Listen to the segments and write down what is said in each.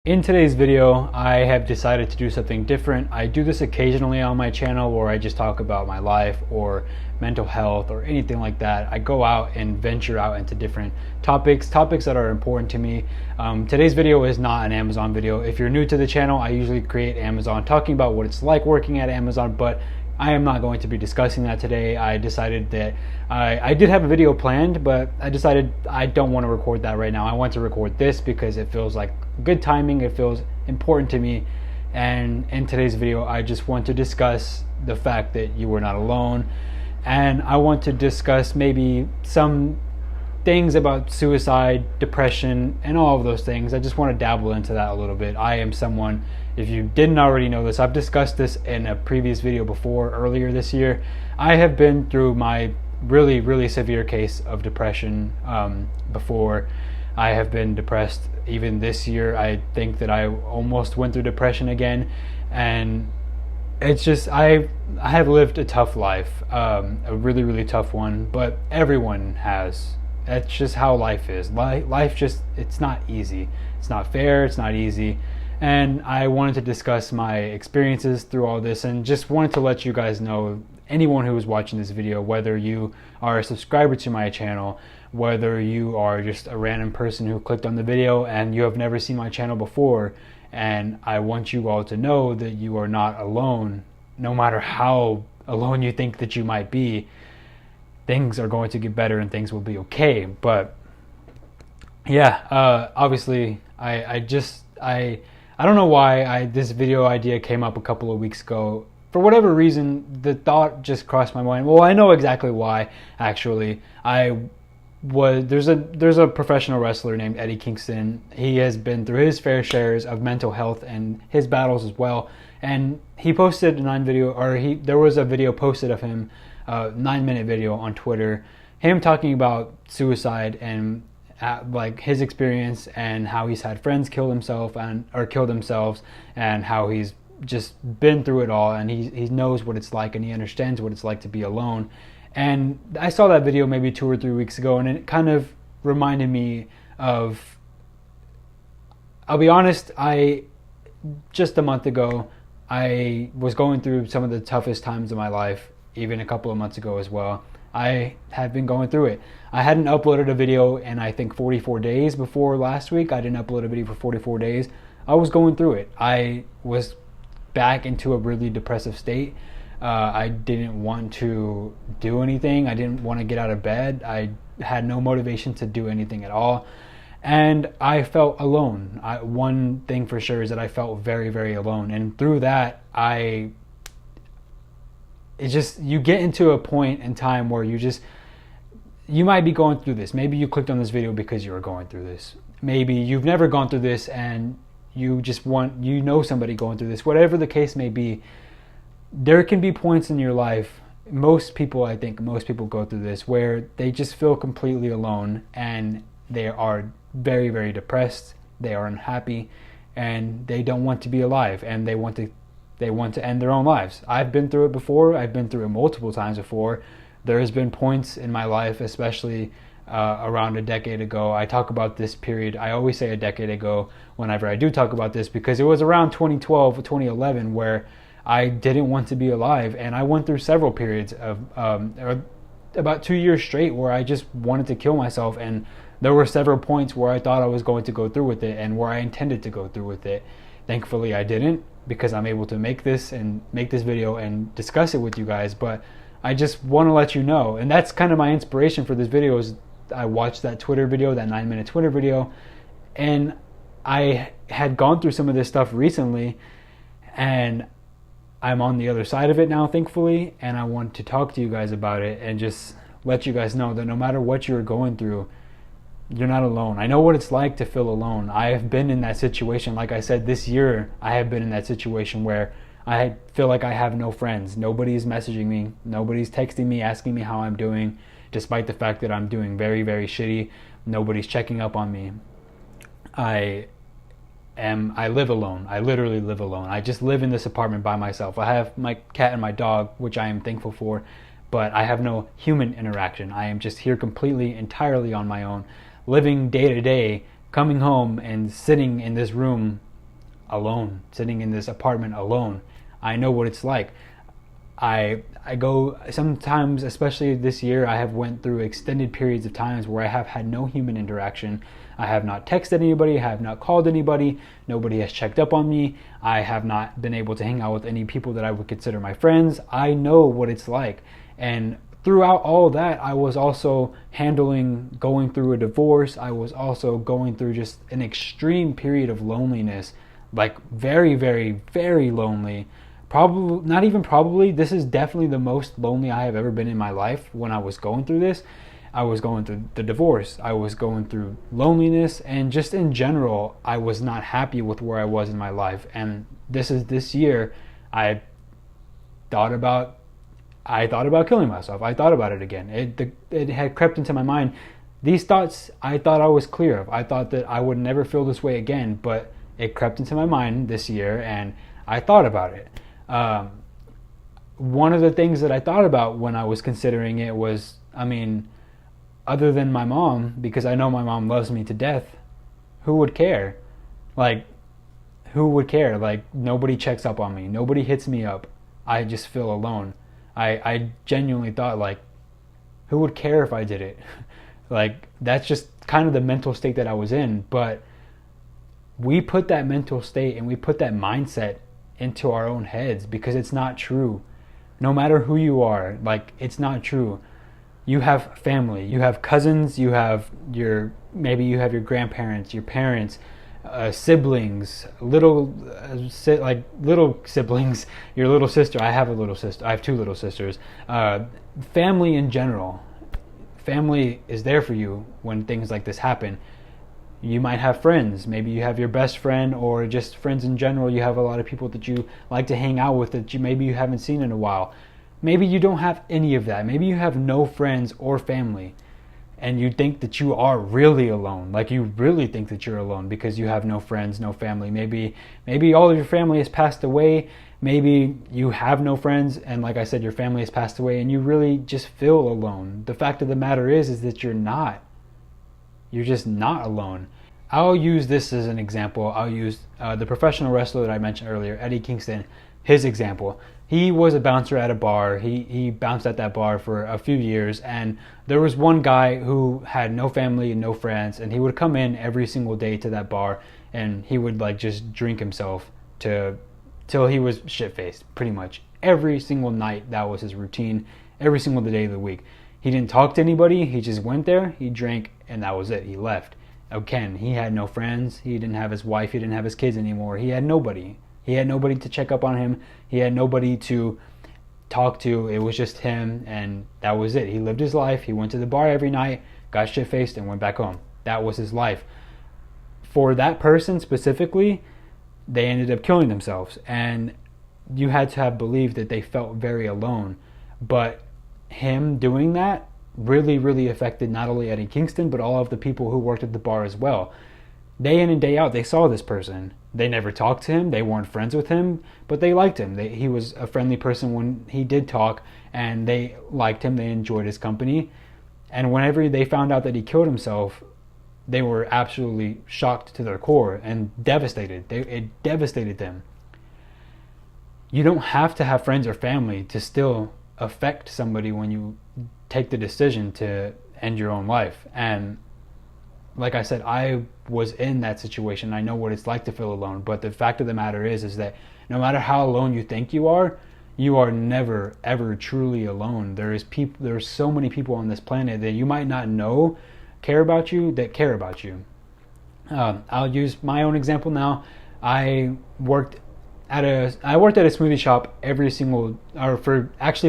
In today's video, I have decided to do something different. I do this occasionally on my channel where I just talk about my life or mental health or anything like that. I go out and venture out into different topics that are important to me. Today's video is not an Amazon video. If you're new to the channel, I usually create Amazon talking about what it's like working at Amazon, but I am not going to be discussing that today. I decided that I did have a video planned, but I decided I don't want to record that right now. I want to record this because it feels like good timing. It feels important to me. And in today's video, I just want to discuss the fact that you are not alone. And I want to discuss maybe some things about suicide, depression, and all of those things. I just want to dabble into that a little bit. I am someone, if you didn't already know this, I've discussed this in a previous video before, earlier this year. I have been through my really severe case of depression before. I have been depressed even this year. I think that I almost went through depression again, and it's just I have lived a tough life, a really tough one, but everyone has. That's just how life is. Life just, it's not easy. It's not fair, it's not easy. And I wanted to discuss my experiences through all this and just wanted to let you guys know, anyone who is watching this video, whether you are a subscriber to my channel, whether you are just a random person who clicked on the video and you have never seen my channel before, and I want you all to know that you are not alone. No matter how alone you think that you might be, things are going to get better and things will be okay. But yeah, obviously I don't know why this video idea came up a couple of weeks ago. For whatever reason, the thought just crossed my mind. Well, I know exactly why, actually. There's a professional wrestler named Eddie Kingston. He has been through his fair shares of mental health and his battles as well. And he posted there was a video posted of him, a 9-minute video on Twitter, him talking about suicide and like his experience and how he's had friends kill themselves and how he's just been through it all, and he knows what it's like and he understands what it's like to be alone. And I saw that video maybe 2 or 3 weeks ago, and it kind of reminded me of, I'll be honest, just a month ago, I was going through some of the toughest times of my life, even a couple of months ago as well. I had been going through it. I hadn't uploaded a video in, I think, 44 days before last week. I didn't upload a video for 44 days. I was going through it. I was back into a really depressive state. I didn't want to do anything. I didn't want to get out of bed. I had no motivation to do anything at all. And I felt alone. One thing for sure is that I felt very alone. And through that, you get into a point in time where you might be going through this. Maybe you clicked on this video because you were going through this. Maybe you've never gone through this and you know somebody going through this. Whatever the case may be, there can be points in your life, I think most people go through this, where they just feel completely alone and they are very depressed, they are unhappy, and they don't want to be alive, and they want to end their own lives. I've been through it before. I've been through it multiple times before. There has been points in my life, especially around a decade ago. I talk about this period. I always say a decade ago whenever I do talk about this, because it was around 2012 or 2011 where I didn't want to be alive, and I went through several periods of about 2 years straight where I just wanted to kill myself, and there were several points where I thought I was going to go through with it and where I intended to go through with it. Thankfully I didn't, because I'm able to make this video and discuss it with you guys. But I just want to let you know, and that's kind of my inspiration for this video, is I watched that Twitter video, that 9-minute Twitter video, and I had gone through some of this stuff recently, and I'm on the other side of it now, thankfully, and I want to talk to you guys about it and just let you guys know that no matter what you're going through, you're not alone. I know what it's like to feel alone. I have been in that situation. Like I said, this year, I have been in that situation where I feel like I have no friends. Nobody's messaging me. Nobody's texting me, asking me how I'm doing, despite the fact that I'm doing very shitty. Nobody's checking up on me. I live alone. I literally live alone. I just live in this apartment by myself. I have my cat and my dog, which I am thankful for, but I have no human interaction. I am just here entirely on my own, living day to day, coming home and sitting in this room alone, sitting in this apartment alone. I know what it's like. I go sometimes, especially this year, I have went through extended periods of times where I have had no human interaction. I have not texted anybody, I have not called anybody, nobody has checked up on me, I have not been able to hang out with any people that I would consider my friends. I know what it's like. And throughout all that, I was also going through a divorce. I was also going through just an extreme period of loneliness, like very, very, very lonely. Probably, not even probably, this is definitely the most lonely I have ever been in my life when I was going through this. I was going through the divorce, I was going through loneliness, and just in general, I was not happy with where I was in my life. And this year, I thought about killing myself. I thought about it again. It had crept into my mind. These thoughts I thought I was clear of. I thought that I would never feel this way again, but it crept into my mind this year, and I thought about it. One of the things that I thought about when I was considering it was, other than my mom, because I know my mom loves me to death, who would care? Like, who would care? Like, nobody checks up on me. Nobody hits me up. I just feel alone. I genuinely thought, like, who would care if I did it? Like, that's just kind of the mental state that I was in. But we put that mental state and we put that mindset into our own heads because it's not true. No matter who you are, like, it's not true. You have family, you have cousins, maybe you have your grandparents, your parents, siblings, little siblings, your little sister. I have a little sister. I have two little sisters. Family in general. Family is there for you when things like this happen. You might have friends. Maybe you have your best friend, or just friends in general. You have a lot of people that you like to hang out with that maybe you haven't seen in a while. Maybe you don't have any of that. Maybe you have no friends or family, and you think that you are really alone. Like, you really think that you're alone because you have no friends, no family. Maybe all of your family has passed away. Maybe you have no friends, and like I said, your family has passed away, and you really just feel alone. The fact of the matter is that you're not. You're just not alone. I'll use this as an example. I'll use the professional wrestler that I mentioned earlier, Eddie Kingston, his example. He was a bouncer at a bar. He bounced at that bar for a few years, and there was one guy who had no family and no friends, and he would come in every single day to that bar, and he would like just drink himself till he was shit-faced, pretty much. Every single night, that was his routine, every single day of the week. He didn't talk to anybody. He just went there, he drank, and that was it. He left. Again, he had no friends. He didn't have his wife. He didn't have his kids anymore. He had nobody. He had nobody to check up on him. He had nobody to talk to. It was just him, and that was it. He lived his life. He went to the bar every night, got shit-faced, and went back home. That was his life. For that person specifically, they ended up killing themselves, and you had to have believed that they felt very alone. But him doing that really, really affected not only Eddie Kingston, but all of the people who worked at the bar as well. Day in and day out, they saw this person. They never talked to him. They weren't friends with him, but they liked him. He was a friendly person when he did talk, and they liked him. They enjoyed his company. And whenever they found out that he killed himself, they were absolutely shocked to their core and devastated. It devastated them. You don't have to have friends or family to still affect somebody when you take the decision to end your own life. And like I said, I was in that situation. I know what it's like to feel alone. But the fact of the matter is that no matter how alone you think you are never ever truly alone. There's so many people on this planet that you might not know care about you that care about you. I'll use my own example now. I worked at a smoothie shop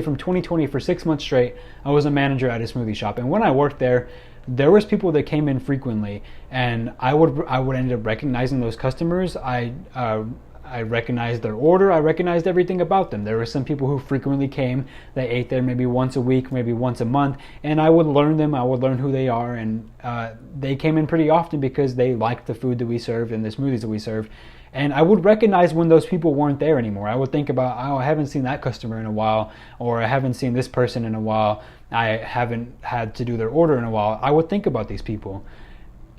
from 2020 for 6 months straight. I was a manager at a smoothie shop, and when I worked there was people that came in frequently, and I would end up recognizing those customers. I recognized their order. I recognized everything about them. There were some people who frequently came. They ate there maybe once a week, maybe once a month, and I would learn them. I would learn who they are, and they came in pretty often because they liked the food that we served and the smoothies that we served. And I would recognize when those people weren't there anymore. I would think about, I haven't seen that customer in a while, or I haven't seen this person in a while. I haven't had to do their order in a while. I would think about these people.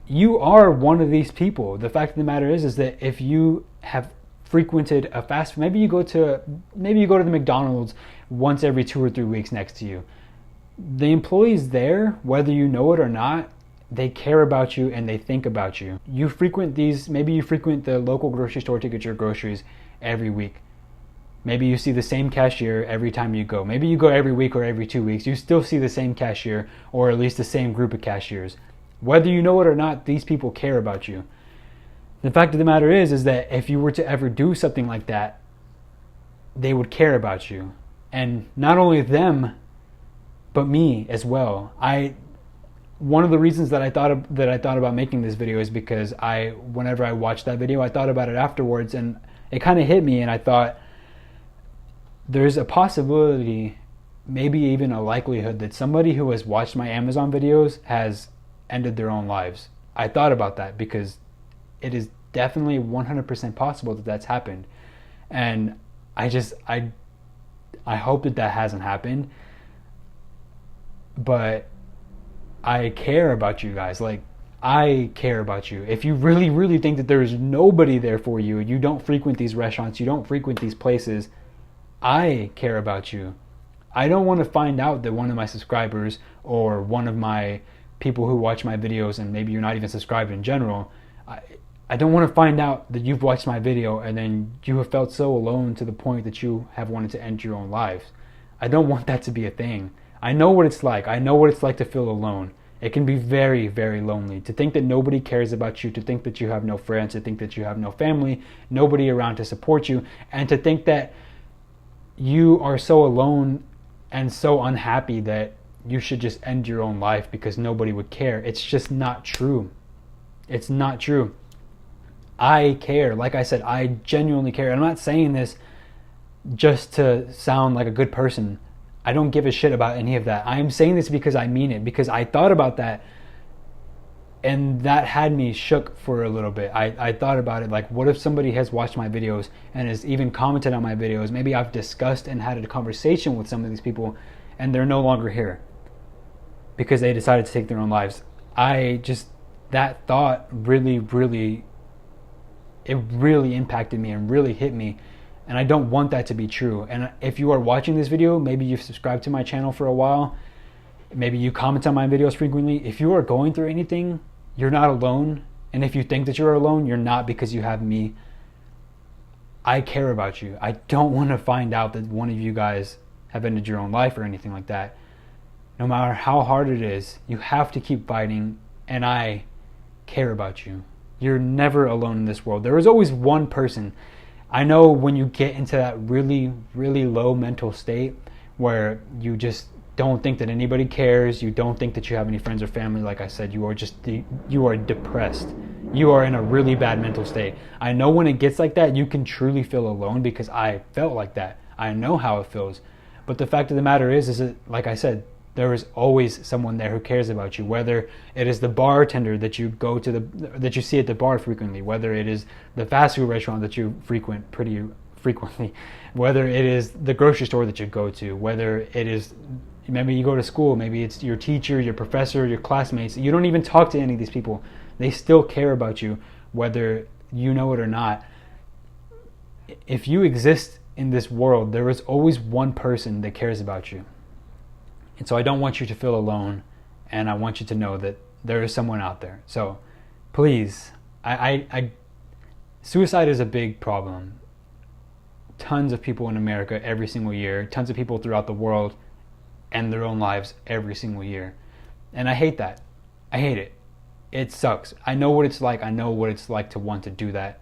you are one of these people. The fact of the matter is that if you have frequented a fast food, maybe you go to the McDonald's once every 2 or 3 weeks next to you. The employees there, whether you know it or not, they care about you and they think about you. You frequent these, maybe you frequent the local grocery store to get your groceries every week. Maybe you see the same cashier every time you go. Maybe you go every week or every 2 weeks. You still see the same cashier, or at least the same group of cashiers. Whether you know it or not, these people care about you. The fact of the matter is that if you were to ever do something like that, they would care about you. And not only them, but me as well. One of the reasons that I thought about making this video is because whenever I watched that video, I thought about it afterwards, and it kind of hit me, and I thought, there's a possibility, maybe even a likelihood, that somebody who has watched my Amazon videos has ended their own lives. I thought about that because it is definitely 100% possible that that's happened. And I hope that hasn't happened. But I care about you guys. Like, I care about you. If you really, really think that there's nobody there for you, you don't frequent these restaurants, you don't frequent these places, I care about you. I don't want to find out that one of my subscribers or one of my people who watch my videos, and maybe you're not even subscribed in general, I don't want to find out that you've watched my video and then you have felt so alone to the point that you have wanted to end your own life. I don't want that to be a thing. I know what it's like. I know what it's like to feel alone. It can be very, very lonely. To think that nobody cares about you, to think that you have no friends, to think that you have no family, nobody around to support you, and to think that you are so alone and so unhappy that you should just end your own life because nobody would care. It's just not true. It's not true. I care. Like I said, I genuinely care. I'm not saying this just to sound like a good person. I don't give a shit about any of that. I'm saying this because I mean it, because I thought about that, and that had me shook for a little bit. I thought about it, like, what if somebody has watched my videos and has even commented on my videos? Maybe I've discussed and had a conversation with some of these people and they're no longer here because they decided to take their own lives. That thought really impacted me and really hit me. And I don't want that to be true. And if you are watching this video, maybe you've subscribed to my channel for a while, maybe you comment on my videos frequently. If you are going through anything, you're not alone. And if you think that you're alone, you're not, because you have me. I care about you. I don't want to find out that one of you guys have ended your own life or anything like that. No matter how hard it is, you have to keep fighting, and I care about you. You're never alone in this world. There is always one person. I know when you get into that really, really low mental state where you just don't think that anybody cares, you don't think that you have any friends or family, like I said, you are depressed. You are in a really bad mental state. I know when it gets like that, you can truly feel alone, because I felt like that. I know how it feels. But the fact of the matter is that, like I said, there is always someone there who cares about you, whether it is the bartender that you go to that you see at the bar frequently, whether it is the fast food restaurant that you frequent pretty frequently, whether it is the grocery store that you go to, whether it is, maybe you go to school, maybe it's your teacher, your professor, your classmates. You don't even talk to any of these people. They still care about you, whether you know it or not. If you exist in this world, there is always one person that cares about you. And so I don't want you to feel alone, and I want you to know that there is someone out there. So please, suicide is a big problem. Tons of people in America every single year, tons of people throughout the world end their own lives every single year. And I hate that. I hate it. It sucks. I know what it's like. I know what it's like to want to do that.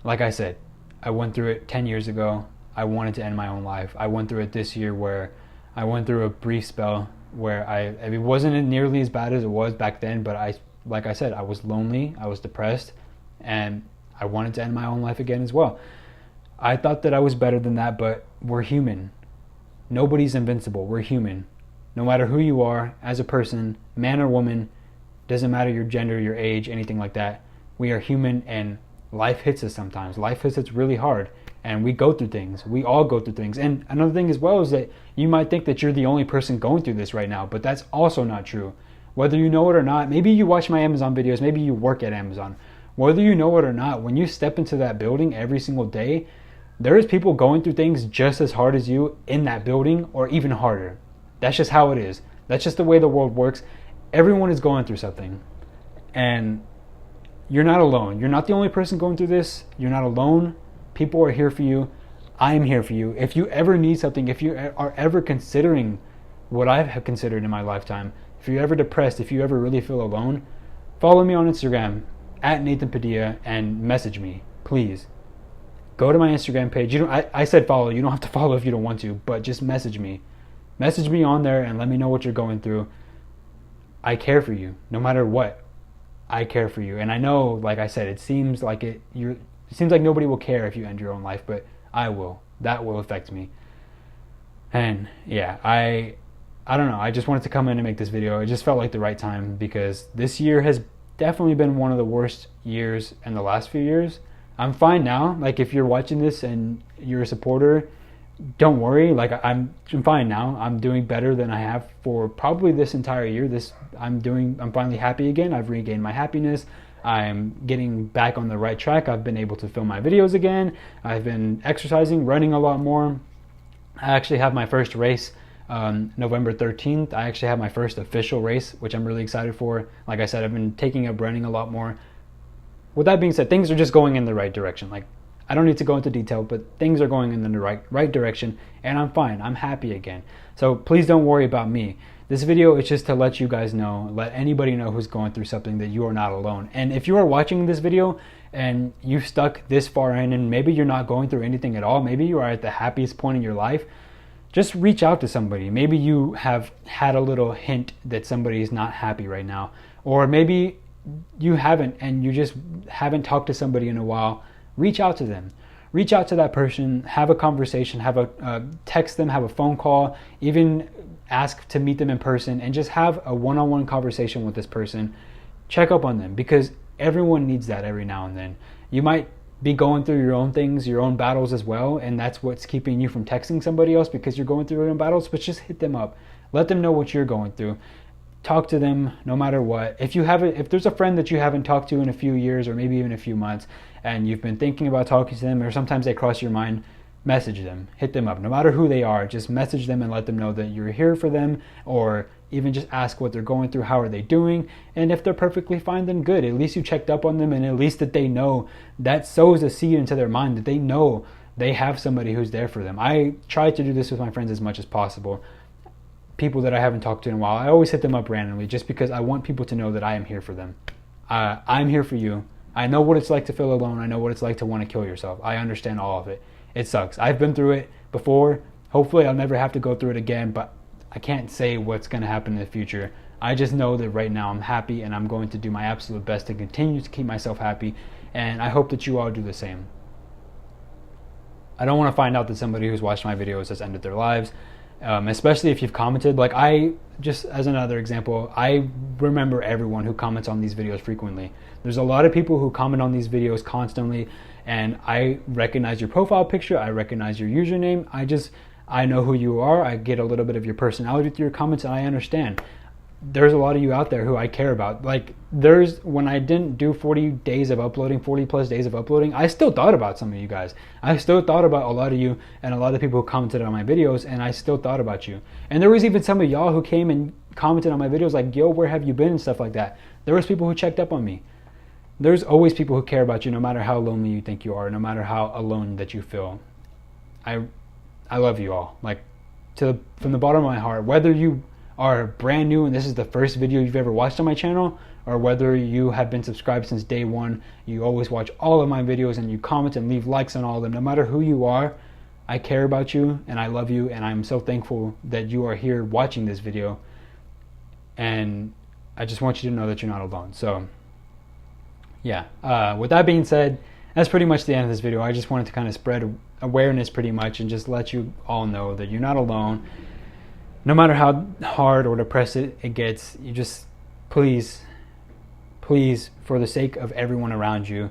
Like I said, I went through it 10 years ago. I wanted to end my own life. I went through it this year, where I went through a brief spell where it wasn't nearly as bad as it was back then, but like I said, I was lonely, I was depressed, and I wanted to end my own life again as well. I thought that I was better than that, but we're human. Nobody's invincible. We're human. No matter who you are as a person, man or woman, doesn't matter your gender, your age, anything like that. We are human, and life hits us sometimes. Life hits us really hard. And we go through things. We all go through things. And another thing as well is that you might think that you're the only person going through this right now, but that's also not true. Whether you know it or not, maybe you watch my Amazon videos, maybe you work at Amazon. Whether you know it or not, when you step into that building every single day, there is people going through things just as hard as you in that building, or even harder. That's just how it is. That's just the way the world works. Everyone is going through something. And you're not alone. You're not the only person going through this. You're not alone. People are here for you. I am here for you. If you ever need something, if you are ever considering what I have considered in my lifetime, if you're ever depressed, if you ever really feel alone, follow me on Instagram at Nathan Padilla and message me, please. Go to my Instagram page. I said follow. You don't have to follow if you don't want to, but just message me. Message me on there and let me know what you're going through. I care for you, no matter what. I care for you, and I know, like I said, it seems like nobody will care if you end your own life, but I will. That will affect me. And yeah, I don't know. I just wanted to come in and make this video. It just felt like the right time, because this year has definitely been one of the worst years in the last few years. I'm fine now. Like, if you're watching this and you're a supporter, don't worry. Like, I'm fine now. I'm doing better than I have for probably this entire year. I'm finally happy again. I've regained my happiness. I'm getting back on the right track. I've been able to film my videos again. I've been exercising, running a lot more. I actually have my first race November 13th. I actually have my first official race, which I'm really excited for. Like I said, I've been taking up running a lot more. With that being said, things are just going in the right direction. Like, I don't need to go into detail, but things are going in the right direction, and I'm fine. I'm happy again. So please don't worry about me. This video is just to let you guys know, let anybody know who's going through something, that you are not alone. And if you are watching this video and you've stuck this far in, and maybe you're not going through anything at all, maybe you are at the happiest point in your life, just reach out to somebody. Maybe you have had a little hint that somebody is not happy right now, or maybe you haven't, and you just haven't talked to somebody in a while. Reach out to them. Reach out to that person, have a conversation, text them, have a phone call, even ask to meet them in person, and just have a one-on-one conversation with this person. Check up on them, because everyone needs that every now and then. You might be going through your own things, your own battles as well, and that's what's keeping you from texting somebody else, because you're going through your own battles. But just hit them up. Let them know what you're going through. Talk to them no matter what. If there's a friend that you haven't talked to in a few years, or maybe even a few months, and you've been thinking about talking to them, or sometimes they cross your mind, message them, hit them up. No matter who they are, just message them and let them know that you're here for them, or even just ask what they're going through, how are they doing, and if they're perfectly fine, then good. At least you checked up on them, and at least that they know, that sows a seed into their mind, that they know they have somebody who's there for them. I try to do this with my friends as much as possible. People that I haven't talked to in a while, I always hit them up randomly, just because I want people to know that I am here for them. I'm here for you. I know what it's like to feel alone. I know what it's like to want to kill yourself. I understand all of it. It sucks. I've been through it before. Hopefully I'll never have to go through it again, but I can't say what's going to happen in the future. I just know that right now I'm happy, and I'm going to do my absolute best to continue to keep myself happy, and I hope that you all do the same. I don't want to find out that somebody who's watched my videos has ended their lives. Especially if you've commented. Like, just as another example, I remember everyone who comments on these videos frequently. There's a lot of people who comment on these videos constantly, and I recognize your profile picture, I recognize your username, I know who you are, I get a little bit of your personality through your comments, and I understand. There's a lot of you out there who I care about. Like, when I didn't do 40 days of uploading, 40 plus days of uploading, I still thought about some of you guys. I still thought about a lot of you and a lot of people who commented on my videos, and I still thought about you. And there was even some of y'all who came and commented on my videos like, yo, where have you been, and stuff like that. There was people who checked up on me. There's always people who care about you, no matter how lonely you think you are, no matter how alone that you feel. I love you all. Like, from the bottom of my heart, whether you are brand new and this is the first video you've ever watched on my channel, or whether you have been subscribed since day one, you always watch all of my videos and you comment and leave likes on all of them, no matter who you are, I care about you and I love you, and I'm so thankful that you are here watching this video, and I just want you to know that you're not alone. So yeah, with that being said, that's pretty much the end of this video. I just wanted to kind of spread awareness pretty much, and just let you all know that you're not alone. No matter how hard or depressed it gets, you just, please, for the sake of everyone around you,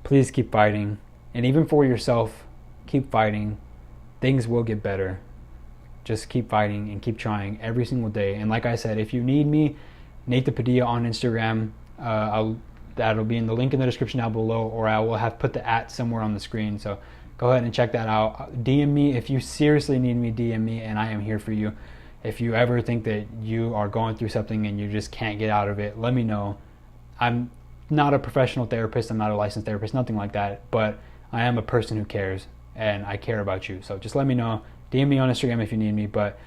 please keep fighting. And even for yourself, keep fighting. Things will get better. Just keep fighting and keep trying every single day. And like I said, if you need me, Nate the Padilla on Instagram. That'll be in the link in the description down below, or I will have put the @ somewhere on the screen. So go ahead and check that out. DM me if you seriously need me. DM me, and I am here for you. If you ever think that you are going through something and you just can't get out of it, let me know. I'm not a professional therapist. I'm not a licensed therapist, nothing like that. But I am a person who cares, and I care about you. So just let me know. DM me on Instagram if you need me. But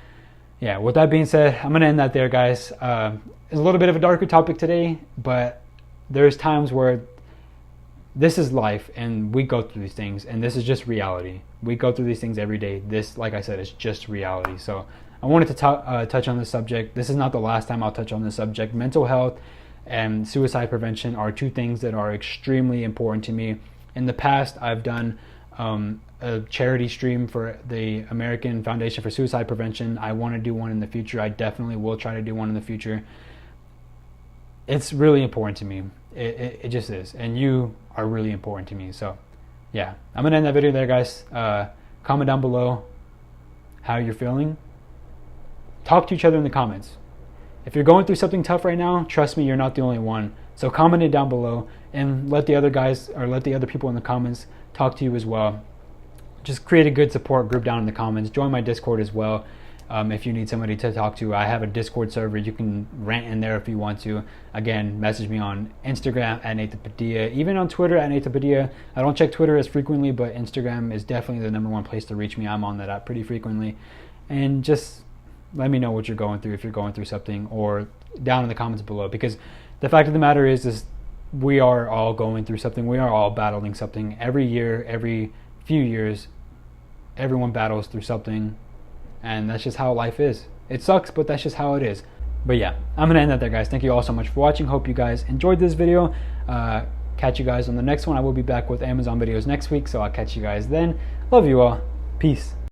yeah, with that being said, I'm going to end that there, guys. It's a little bit of a darker topic today, but there's times where this is life and we go through these things, and this is just reality. We go through these things every day. This, like I said, is just reality. So I wanted to touch on this subject. This is not the last time I'll touch on this subject. Mental health and suicide prevention are two things that are extremely important to me. In the past, I've done a charity stream for the American Foundation for Suicide Prevention. I want to do one in the future. I definitely will try to do one in the future. It's really important to me. It just is. And you are really important to me. So yeah, I'm going to end that video there, guys. Comment down below how you're feeling. Talk to each other in the comments. If you're going through something tough right now, trust me, you're not the only one. So comment it down below and let the other guys, or let the other people in the comments talk to you as well. Just create a good support group down in the comments. Join my Discord as well. If you need somebody to talk to, I have a Discord server. You can rant in there if you want to. Again, message me on Instagram at Nate the Padilla, even on Twitter at Nate the Padilla. I don't check Twitter as frequently, but Instagram is definitely the #1 place to reach me. I'm on that app pretty frequently. And just let me know what you're going through, if you're going through something, or down in the comments below. Because the fact of the matter is we are all going through something. We are all battling something. Every year, every few years, everyone battles through something. And that's just how life is. It sucks, but that's just how it is. But yeah, I'm going to end that there, guys. Thank you all so much for watching. Hope you guys enjoyed this video. Catch you guys on the next one. I will be back with Amazon videos next week, so I'll catch you guys then. Love you all. Peace.